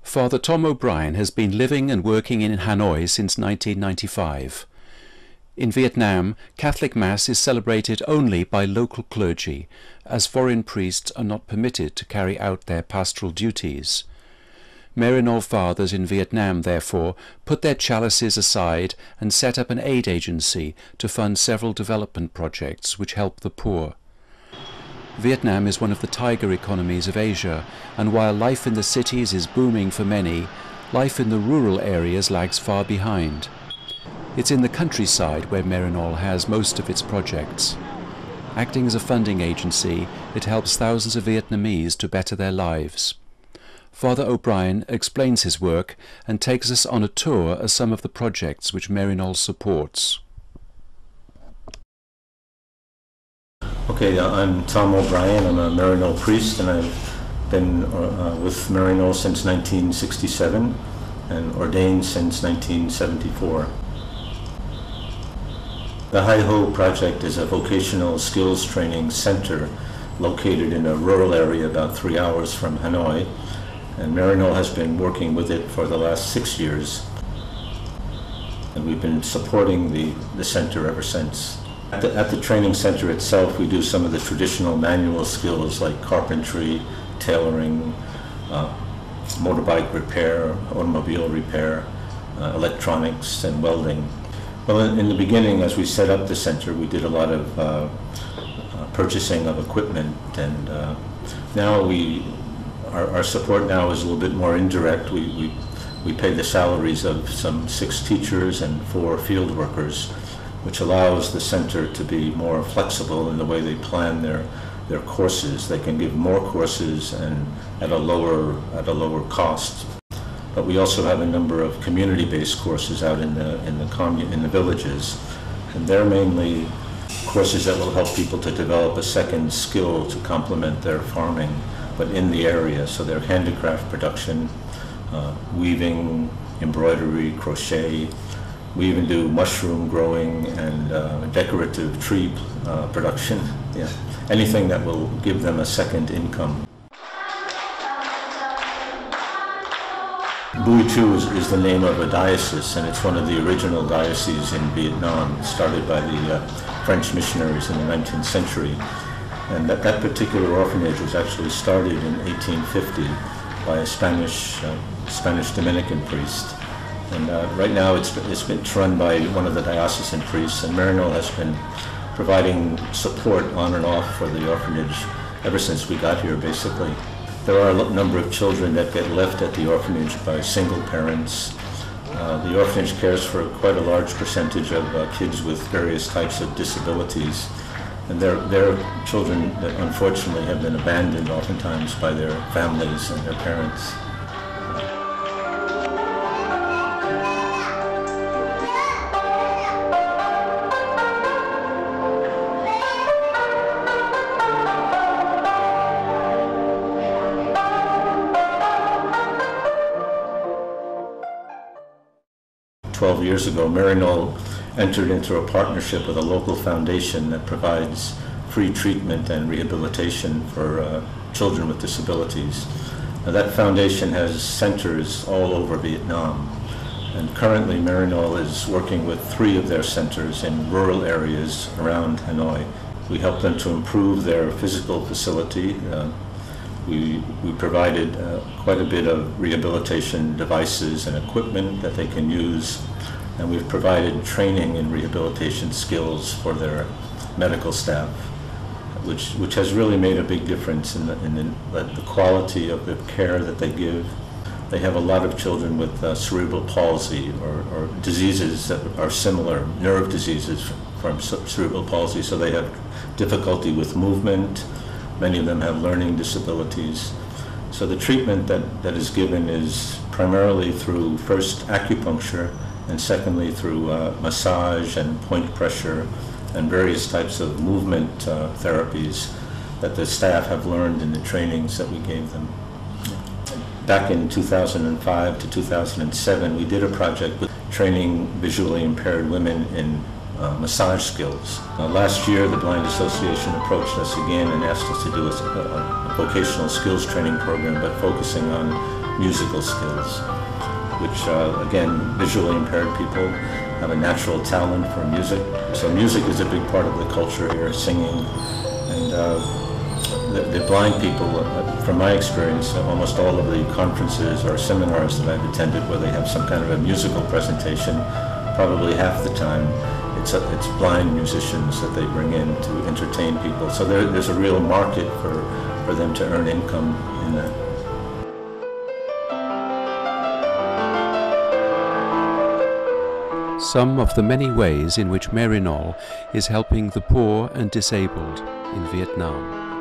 Father Tom O'Brien has been living and working in Hanoi since 1995. In Vietnam, Catholic Mass is celebrated only by local clergy, as foreign priests are not permitted to carry out their pastoral duties. Maryknoll fathers in Vietnam, therefore, put their chalices aside and set up an aid agency to fund several development projects which help the poor. Vietnam is one of the tiger economies of Asia, and while life in the cities is booming for many, life in the rural areas lags far behind. It's in the countryside where Maryknoll has most of its projects. Acting as a funding agency, it helps thousands of Vietnamese to better their lives. Father O'Brien explains his work and takes us on a tour of some of the projects which Maryknoll supports. Okay, I'm Tom O'Brien. I'm a Maryknoll priest, and I've been with Maryknoll since 1967 and ordained since 1974. The Hai Ho project is a vocational skills training center located in a rural area about 3 hours from Hanoi, and Maryknoll has been working with it for the last 6 years, and we've been supporting the center ever since. At the training center itself, we do some of the traditional manual skills like carpentry, tailoring, motorbike repair, automobile repair, electronics, and welding. Well, in the beginning, as we set up the center, we did a lot of purchasing of equipment, and now our support now is a little bit more indirect. We pay the salaries of some 6 teachers and 4 field workers, which allows the center to be more flexible in the way they plan their courses. They can give more courses and at a lower cost. But we also have a number of community-based courses out in the villages, and they're mainly courses that will help people to develop a second skill to complement their farming, but in the area. So they're handicraft production, weaving, embroidery, crochet. We even do mushroom growing and decorative tree production. Yeah. Anything that will give them a second income. Bui Chu is the name of a diocese, and it's one of the original dioceses in Vietnam, started by the French missionaries in the 19th century. And that particular orphanage was actually started in 1850 by a Spanish Dominican priest. And right now it's been run by one of the diocesan priests, and Maryknoll has been providing support on and off for the orphanage ever since we got here, basically. There are a number of children that get left at the orphanage by single parents. The orphanage cares for quite a large percentage of kids with various types of disabilities, and they're children that unfortunately have been abandoned oftentimes by their families and their parents. "12 years ago, Maryknoll entered into a partnership with a local foundation that provides free treatment and rehabilitation for children with disabilities. Now, that foundation has centers all over Vietnam, and currently Maryknoll is working with 3 of their centers in rural areas around Hanoi. We help them to improve their physical facility. We provided quite a bit of rehabilitation devices and equipment that they can use, and we've provided training in rehabilitation skills for their medical staff, which has really made a big difference in the quality of the care that they give. They have a lot of children with cerebral palsy or diseases that are similar, nerve diseases from cerebral palsy, so they have difficulty with movement. Many of them have learning disabilities. So the treatment that is given is primarily through first acupuncture, and secondly through massage and point pressure and various types of movement therapies that the staff have learned in the trainings that we gave them. Back in 2005 to 2007, we did a project with training visually impaired women in massage skills. Last year, the Blind Association approached us again and asked us to do a vocational skills training program, but focusing on musical skills, which again, visually impaired people have a natural talent for music. So music is a big part of the culture here, singing. And the blind people, from my experience, almost all of the conferences or seminars that I've attended where they have some kind of a musical presentation, probably half the time it's blind musicians that they bring in to entertain people. So there's a real market for them to earn income in that. Some of the many ways in which Maryknoll is helping the poor and disabled in Vietnam.